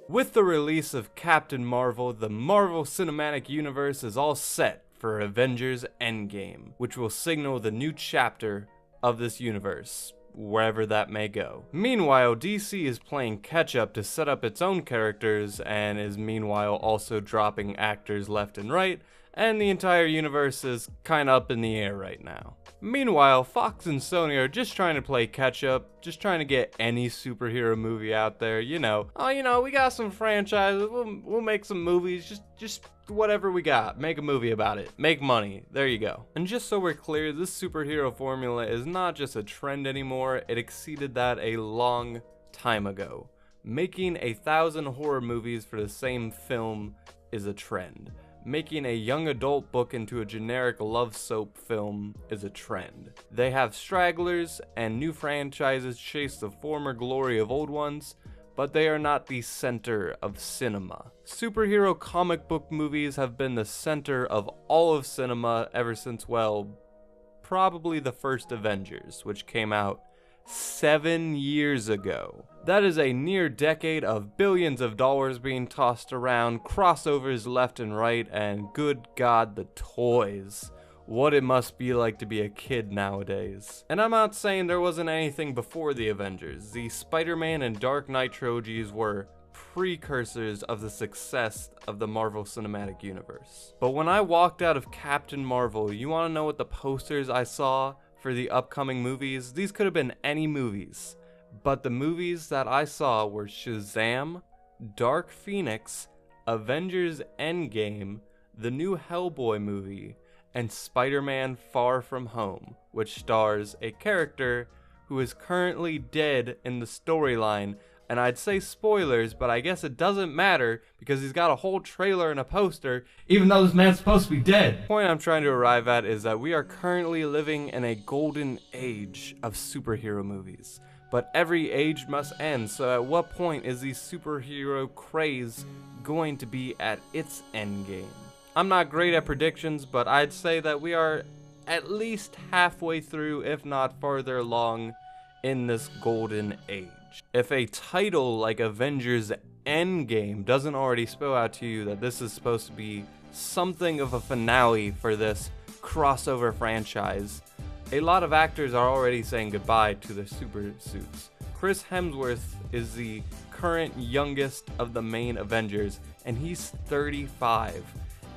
With the release of Captain Marvel, the Marvel Cinematic Universe is all set for Avengers Endgame, which will signal the new chapter of this universe, wherever that may go. Meanwhile, DC is playing catch up to set up its own characters and is meanwhile also dropping actors left and right, and the entire universe is kinda up in the air right now. Meanwhile, Fox and Sony are just trying to play catch up, just trying to get any superhero movie out there, we got some franchises, we'll make some movies, just whatever we got, make a movie about it, make money, there you go. And just so we're clear, this superhero formula is not just a trend anymore, it exceeded that a long time ago. Making 1,000 horror movies for the same film is a trend. Making a young adult book into a generic love soap film is a trend. They have stragglers and new franchises chase the former glory of old ones, but they are not the center of cinema. Superhero comic book movies have been the center of all of cinema ever since, well, probably the first Avengers, which came out 7 years ago. That is a near decade of billions of dollars being tossed around, crossovers left and right, and good God, the toys. What it must be like to be a kid nowadays. And I'm not saying there wasn't anything before the Avengers. The Spider-Man and Dark Knight trilogies were precursors of the success of the Marvel Cinematic Universe. But when I walked out of Captain Marvel, you wanna know what the posters I saw for the upcoming movies? These could have been any movies, but the movies that I saw were Shazam, Dark Phoenix, Avengers Endgame, the new Hellboy movie, and Spider-Man Far From Home, which stars a character who is currently dead in the storyline. And I'd say spoilers, but I guess it doesn't matter because he's got a whole trailer and a poster, even though this man's supposed to be dead. The point I'm trying to arrive at is that we are currently living in a golden age of superhero movies. But every age must end, so at what point is the superhero craze going to be at its endgame? I'm not great at predictions, but I'd say that we are at least halfway through, if not farther along, in this golden age. If a title like Avengers Endgame doesn't already spell out to you that this is supposed to be something of a finale for this crossover franchise, a lot of actors are already saying goodbye to their super suits. Chris Hemsworth is the current youngest of the main Avengers, and he's 35.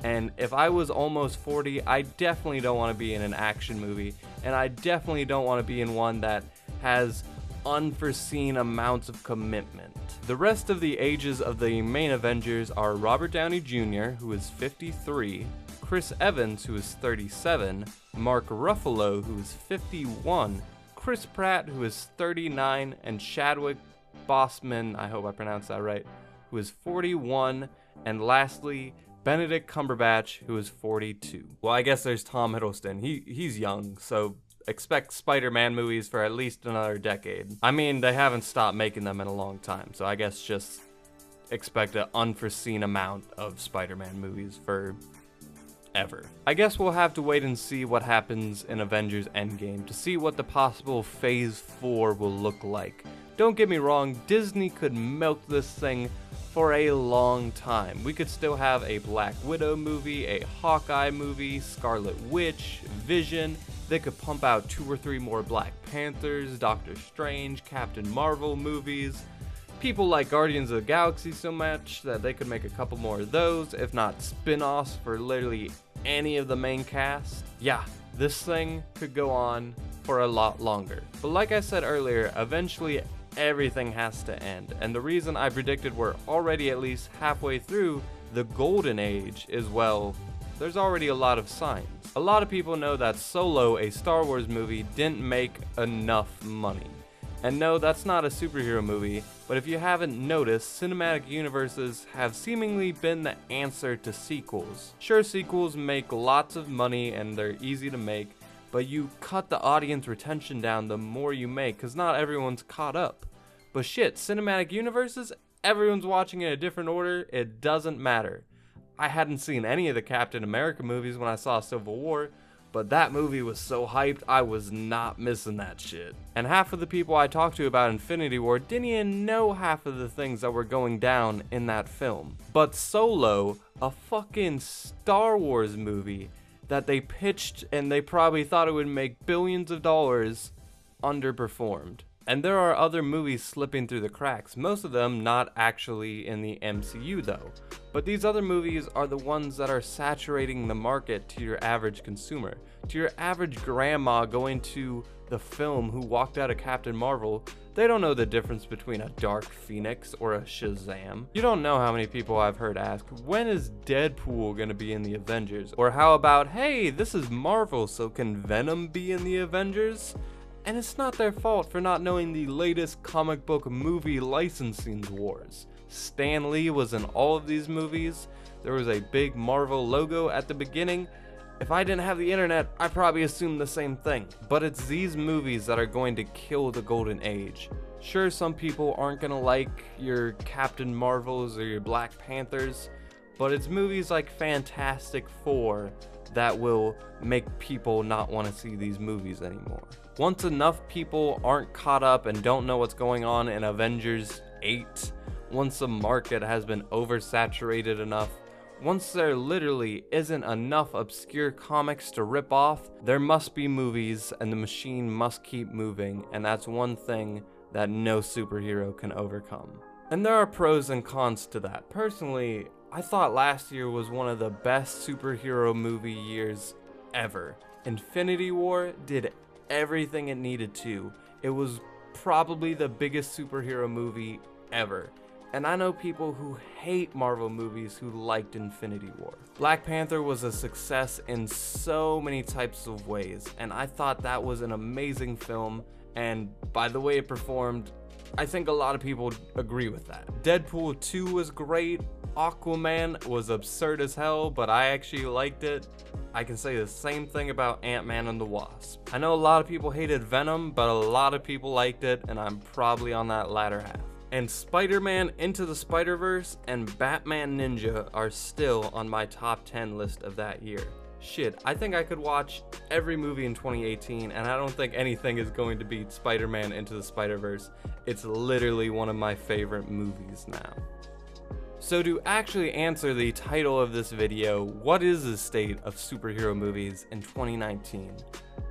And if I was almost 40, I definitely don't want to be in an action movie, and I definitely don't want to be in one that has unforeseen amounts of commitment. The rest of the ages of the main Avengers are Robert Downey Jr., who is 53, Chris Evans, who is 37, Mark Ruffalo, who is 51, Chris Pratt, who is 39, and Chadwick Boseman, I hope I pronounced that right, who is 41, and lastly, Benedict Cumberbatch, who is 42. Well, I guess there's Tom Hiddleston. He's young, so expect Spider-Man movies for at least another decade. I mean, they haven't stopped making them in a long time, so I guess just expect an unforeseen amount of Spider-Man movies for ever. I guess we'll have to wait and see what happens in Avengers Endgame to see what the possible Phase 4 will look like. Don't get me wrong, Disney could milk this thing for a long time. We could still have a Black Widow movie, a Hawkeye movie, Scarlet Witch, Vision. They could pump out 2 or 3 more Black Panthers, Doctor Strange, Captain Marvel movies. People like Guardians of the Galaxy so much that they could make a couple more of those, if not spin-offs for literally any of the main cast. Yeah, this thing could go on for a lot longer. But like I said earlier, eventually everything has to end. And the reason I predicted we're already at least halfway through the golden age is, well, there's already a lot of signs. A lot of people know that Solo, a Star Wars movie, didn't make enough money. And no, that's not a superhero movie, but if you haven't noticed, cinematic universes have seemingly been the answer to sequels. Sure, sequels make lots of money and they're easy to make, but you cut the audience retention down the more you make, because not everyone's caught up. But shit, cinematic universes, everyone's watching in a different order, it doesn't matter. I hadn't seen any of the Captain America movies when I saw Civil War, but that movie was so hyped, I was not missing that shit. And half of the people I talked to about Infinity War didn't even know half of the things that were going down in that film. But Solo, a fucking Star Wars movie that they pitched and they probably thought it would make billions of dollars, underperformed. And there are other movies slipping through the cracks, most of them not actually in the MCU though. But these other movies are the ones that are saturating the market to your average consumer. To your average grandma going to the film who walked out of Captain Marvel, they don't know the difference between a Dark Phoenix or a Shazam. You don't know how many people I've heard ask, when is Deadpool gonna be in the Avengers? Or how about, hey, this is Marvel, so can Venom be in the Avengers? And it's not their fault for not knowing the latest comic book movie licensing wars. Stan Lee was in all of these movies. There was a big Marvel logo at the beginning. If I didn't have the internet, I probably assumed the same thing. But it's these movies that are going to kill the golden age. Sure, some people aren't gonna like your Captain Marvels or your Black Panthers, but it's movies like Fantastic Four that will make people not want to see these movies anymore. Once enough people aren't caught up and don't know what's going on in Avengers 8, once the market has been oversaturated enough, once there literally isn't enough obscure comics to rip off, there must be movies and the machine must keep moving, and that's one thing that no superhero can overcome. And there are pros and cons to that. Personally, I thought last year was one of the best superhero movie years ever. Infinity War did everything it needed to. It was probably the biggest superhero movie ever. And I know people who hate Marvel movies who liked Infinity War. Black Panther was a success in so many types of ways, and I thought that was an amazing film, and by the way it performed, I think a lot of people agree with that. Deadpool 2 was great. Aquaman was absurd as hell, but I actually liked it. I can say the same thing about Ant-Man and the Wasp. I know a lot of people hated Venom, but a lot of people liked it, and I'm probably on that latter half. And Spider-Man Into the Spider-Verse and Batman Ninja are still on my top 10 list of that year. Shit, I think I could watch every movie in 2018, and I don't think anything is going to beat Spider-Man Into the Spider-Verse. It's literally one of my favorite movies now. So to actually answer the title of this video, what is the state of superhero movies in 2019?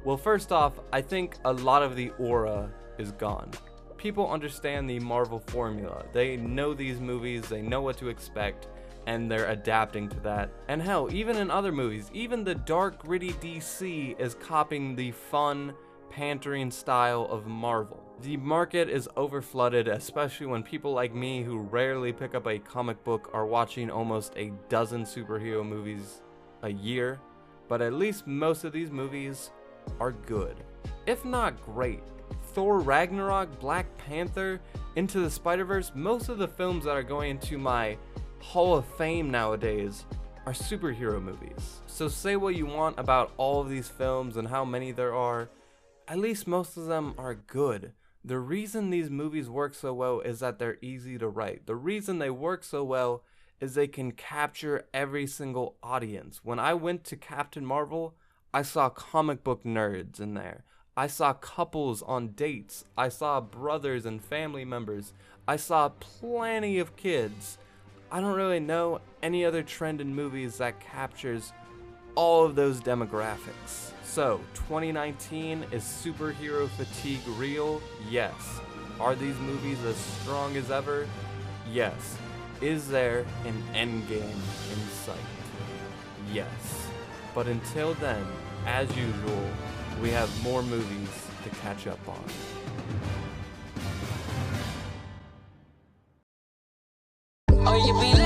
Well, first off, I think a lot of the aura is gone. People understand the Marvel formula. They know these movies, they know what to expect, and they're adapting to that. And hell, even in other movies, even the dark, gritty DC is copying the fun, pandering style of Marvel. The market is overflooded, especially when people like me who rarely pick up a comic book are watching almost a dozen superhero movies a year, but at least most of these movies are good, if not great. Thor Ragnarok, Black Panther, Into the Spider-Verse, most of the films that are going into my Hall of Fame nowadays are superhero movies. So say what you want about all of these films and how many there are, at least most of them are good. The reason these movies work so well is that they're easy to write. The reason they work so well is they can capture every single audience. When I went to Captain Marvel, I saw comic book nerds in there. I saw couples on dates. I saw brothers and family members. I saw plenty of kids. I don't really know any other trend in movies that captures all of those demographics. So, 2019, is superhero fatigue real? Yes. Are these movies as strong as ever? Yes. Is there an endgame in sight? Yes. But until then, as usual, we have more movies to catch up on. Oh, you be